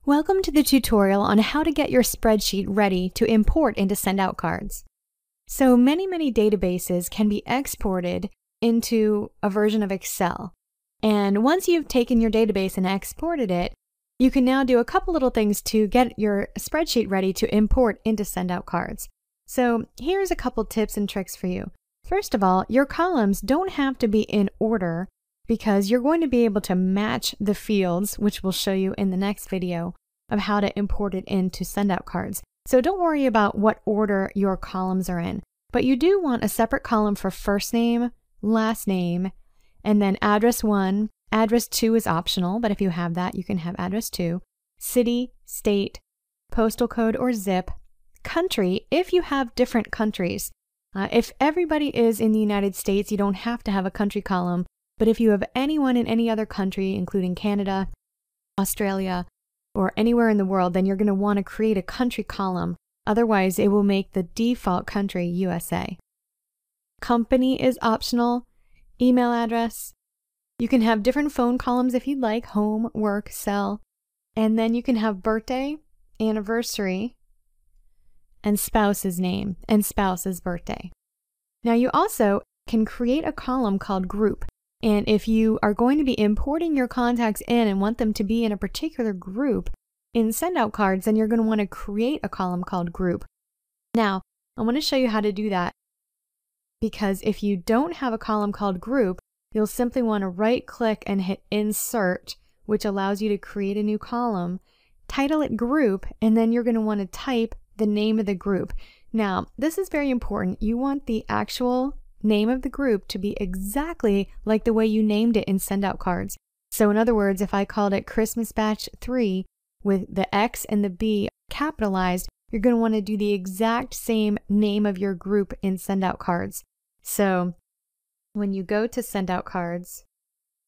Welcome to the tutorial on how to get your spreadsheet ready to import into Sendout Cards. So many databases can be exported into a version of Excel. And once you've taken your database and exported it, you can now do a couple little things to get your spreadsheet ready to import into Sendout Cards. So here's a couple tips and tricks for you. First of all, your columns don't have to be in order because you're going to be able to match the fields, which we'll show you in the next video of how to import it into Sendout Cards. So don't worry about what order your columns are in, but you do want a separate column for first name, last name, and then address 1. Address 2 is optional, but if you have that, you can have address 2. City, state, postal code or zip, country, if you have different countries. If everybody is in the United States, you don't have to have a country column, but if you have anyone in any other country, including Canada, Australia, or anywhere in the world, then you're going to want to create a country column. Otherwise, it will make the default country USA. Company is optional. Email address. You can have different phone columns if you'd like, home, work, cell. And then you can have birthday, anniversary, and spouse's name, and spouse's birthday. Now you also can create a column called group. And if you are going to be importing your contacts in and want them to be in a particular group in Sendout Cards, then you're going to want to create a column called group. Now, I want to show you how to do that, because if you don't have a column called group, you'll simply want to right click and hit insert, which allows you to create a new column, title it group, and then you're going to want to type the name of the group. Now, this is very important. You want the actual name of the group to be exactly like the way you named it in Sendout Cards. So in other words, if I called it Christmas Batch 3 with the X and the B capitalized, you're going to want to do the exact same name of your group in Sendout Cards. So when you go to Sendout Cards,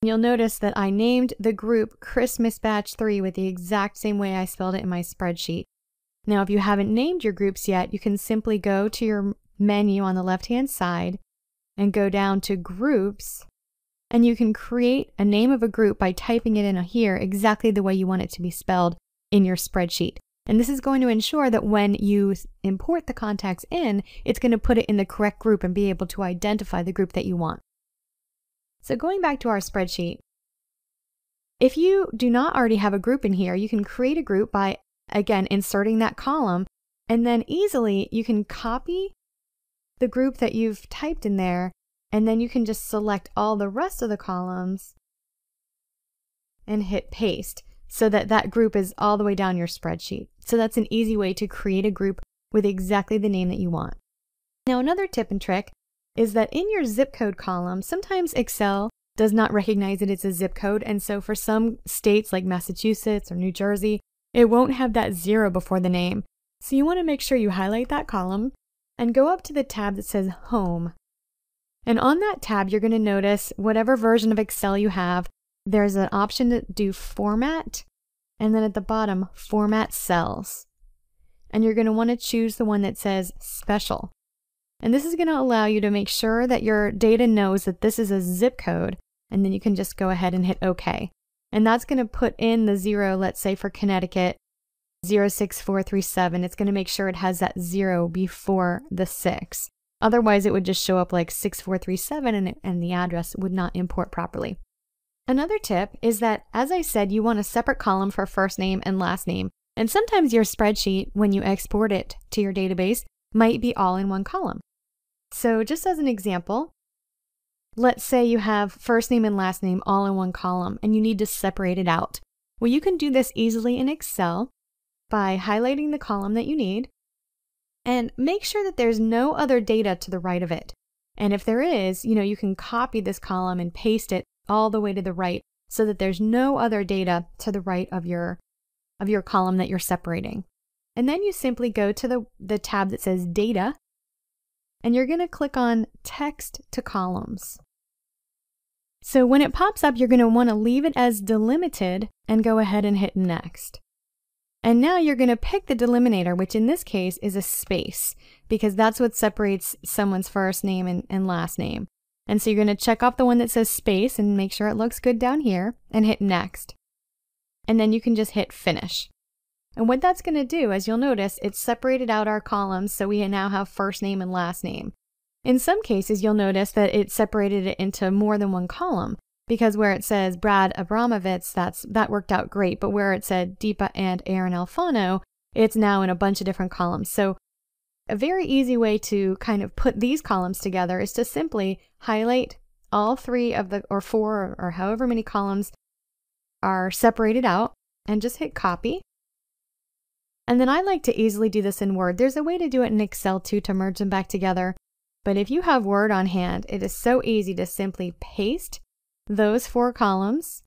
you'll notice that I named the group Christmas Batch 3 with the exact same way I spelled it in my spreadsheet. Now, if you haven't named your groups yet, you can simply go to your menu on the left-hand side and go down to groups, and you can create a name of a group by typing it in here exactly the way you want it to be spelled in your spreadsheet. And this is going to ensure that when you import the contacts in, it's going to put it in the correct group and be able to identify the group that you want. So going back to our spreadsheet, if you do not already have a group in here, you can create a group by, again, inserting that column, and then easily you can copy the group that you've typed in there, and then you can just select all the rest of the columns and hit paste so that that group is all the way down your spreadsheet. So that's an easy way to create a group with exactly the name that you want. Now, another tip and trick is that in your zip code column, sometimes Excel does not recognize that it's a zip code, and so for some states like Massachusetts or New Jersey, it won't have that 0 before the name. So you want to make sure you highlight that column and go up to the tab that says Home. And on that tab, you're going to notice whatever version of Excel you have, there's an option to do Format, and then at the bottom, Format Cells. And you're going to want to choose the one that says Special. And this is going to allow you to make sure that your data knows that this is a zip code, and then you can just go ahead and hit OK. And that's going to put in the 0, let's say for Connecticut, 06437. It's going to make sure it has that 0 before the 6. Otherwise, it would just show up like 6437 and the address would not import properly. Another tip is that, as I said, you want a separate column for first name and last name. And sometimes your spreadsheet, when you export it to your database, might be all in one column. So just as an example, let's say you have first name and last name all in one column and you need to separate it out. Well, you can do this easily in Excel by highlighting the column that you need, and make sure that there's no other data to the right of it. And if there is, you can copy this column and paste it all the way to the right so that there's no other data to the right of your column that you're separating. And then you simply go to the tab that says Data, and you're going to click on Text to Columns. So when it pops up, you're going to want to leave it as delimited and go ahead and hit Next. And now you're going to pick the delimiter, which in this case is a space, because that's what separates someone's first name and last name. And so you're going to check off the one that says space and make sure it looks good down here and hit Next. And then you can just hit Finish. And what that's going to do, as you'll notice, it's separated out our columns so we now have first name and last name. In some cases, you'll notice that it separated it into more than one column, because where it says Brad Abramovitz, that worked out great, but where it said Deepa and Aaron Alfano, it's now in a bunch of different columns. So a very easy way to kind of put these columns together is to simply highlight all three of the, or four, or however many columns are separated out, and just hit copy. And then I like to easily do this in Word. There's a way to do it in Excel too, to merge them back together. But if you have Word on hand, it is so easy to simply paste those 4 columns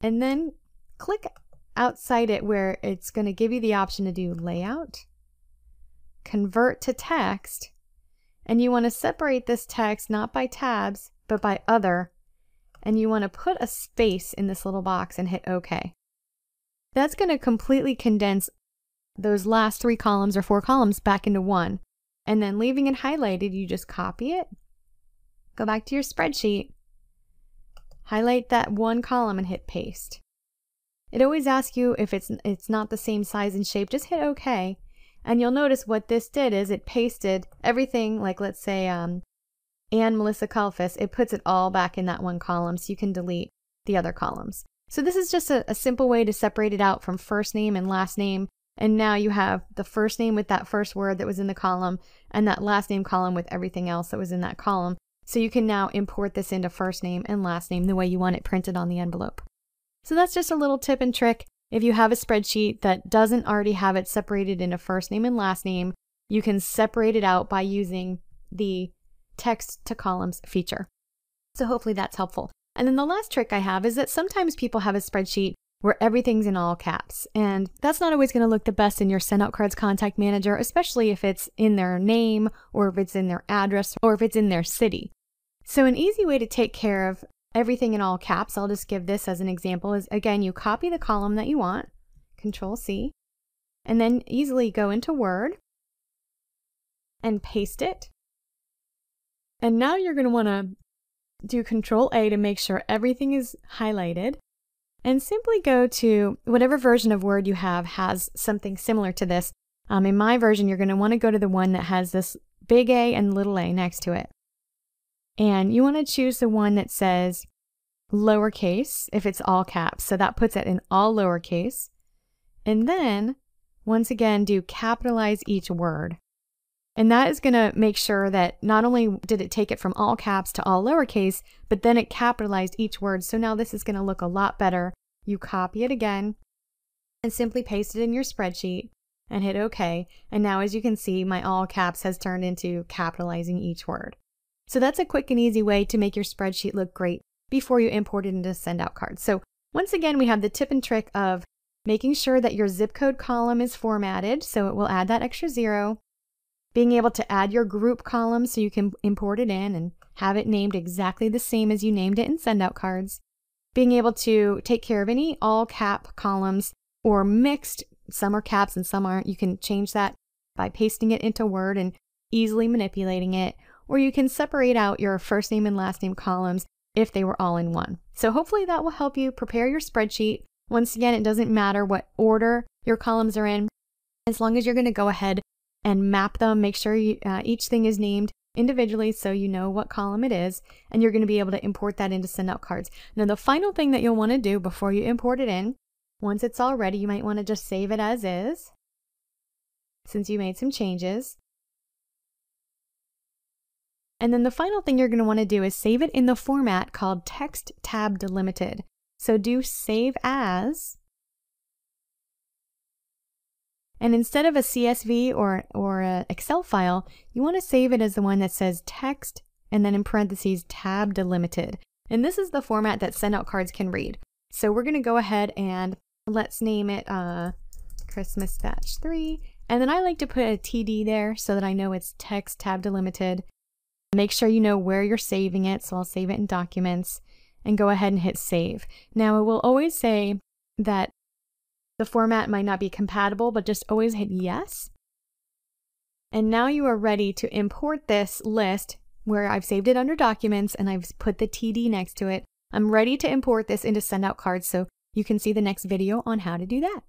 and then click outside it where it's going to give you the option to do layout, convert to text, and you want to separate this text not by tabs, but by other, and you want to put a space in this little box and hit OK. That's going to completely condense those last 3 columns or 4 columns back into one. And then leaving it highlighted, you just copy it, go back to your spreadsheet, highlight that one column and hit paste. It always asks you if it's not the same size and shape, just hit OK. And you'll notice what this did is it pasted everything, like let's say Ann Melissa Kalfas, it puts it all back in that one column so you can delete the other columns. So this is just a simple way to separate it out from first name and last name. And now you have the first name with that first word that was in the column and that last name column with everything else that was in that column. So you can now import this into first name and last name the way you want it printed on the envelope. So that's just a little tip and trick. If you have a spreadsheet that doesn't already have it separated into first name and last name, you can separate it out by using the text to columns feature. So hopefully that's helpful. And then the last trick I have is that sometimes people have a spreadsheet where everything's in all caps. And that's not always going to look the best in your Send Out Cards contact manager, especially if it's in their name or if it's in their address or if it's in their city. So an easy way to take care of everything in all caps, I'll just give this as an example, is again, you copy the column that you want, Control C, and then easily go into Word and paste it. And now you're going to want to do Control A to make sure everything is highlighted. And simply go to whatever version of Word you have has something similar to this. In my version, you're going to want to go to the one that has this big A and little a next to it. And you want to choose the one that says lowercase if it's all caps. So that puts it in all lowercase. And then, once again, do capitalize each word. And that is going to make sure that not only did it take it from all caps to all lowercase, but then it capitalized each word. So now this is going to look a lot better. You copy it again and simply paste it in your spreadsheet and hit OK. And now, as you can see, my all caps has turned into capitalizing each word. So that's a quick and easy way to make your spreadsheet look great before you import it into Send Out Cards. So once again, we have the tip and trick of making sure that your zip code column is formatted, so it will add that extra 0. Being able to add your group column so you can import it in and have it named exactly the same as you named it in Send Out Cards. Being able to take care of any all cap columns or mixed, some are caps and some aren't. You can change that by pasting it into Word and easily manipulating it. Or you can separate out your first name and last name columns if they were all in one. So hopefully that will help you prepare your spreadsheet. Once again, it doesn't matter what order your columns are in, as long as you're going to go ahead and map them, make sure each thing is named individually so you know what column it is, and you're going to be able to import that into Send Out Cards. Now, the final thing that you'll want to do before you import it in, once it's all ready, you might want to just save it as is, since you made some changes. And then the final thing you're going to want to do is save it in the format called Text Tab Delimited. So do Save As. And instead of a CSV or an Excel file, you want to save it as the one that says text and then in parentheses tab delimited. And this is the format that Send Out Cards can read. So we're going to go ahead and let's name it Christmas Batch 3. And then I like to put a TD there so that I know it's text tab delimited. Make sure you know where you're saving it. So I'll save it in Documents and go ahead and hit Save. Now it will always say that the format might not be compatible, but just always hit Yes. And now you are ready to import this list where I've saved it under Documents and I've put the TD next to it. I'm ready to import this into Send Out Cards so you can see the next video on how to do that.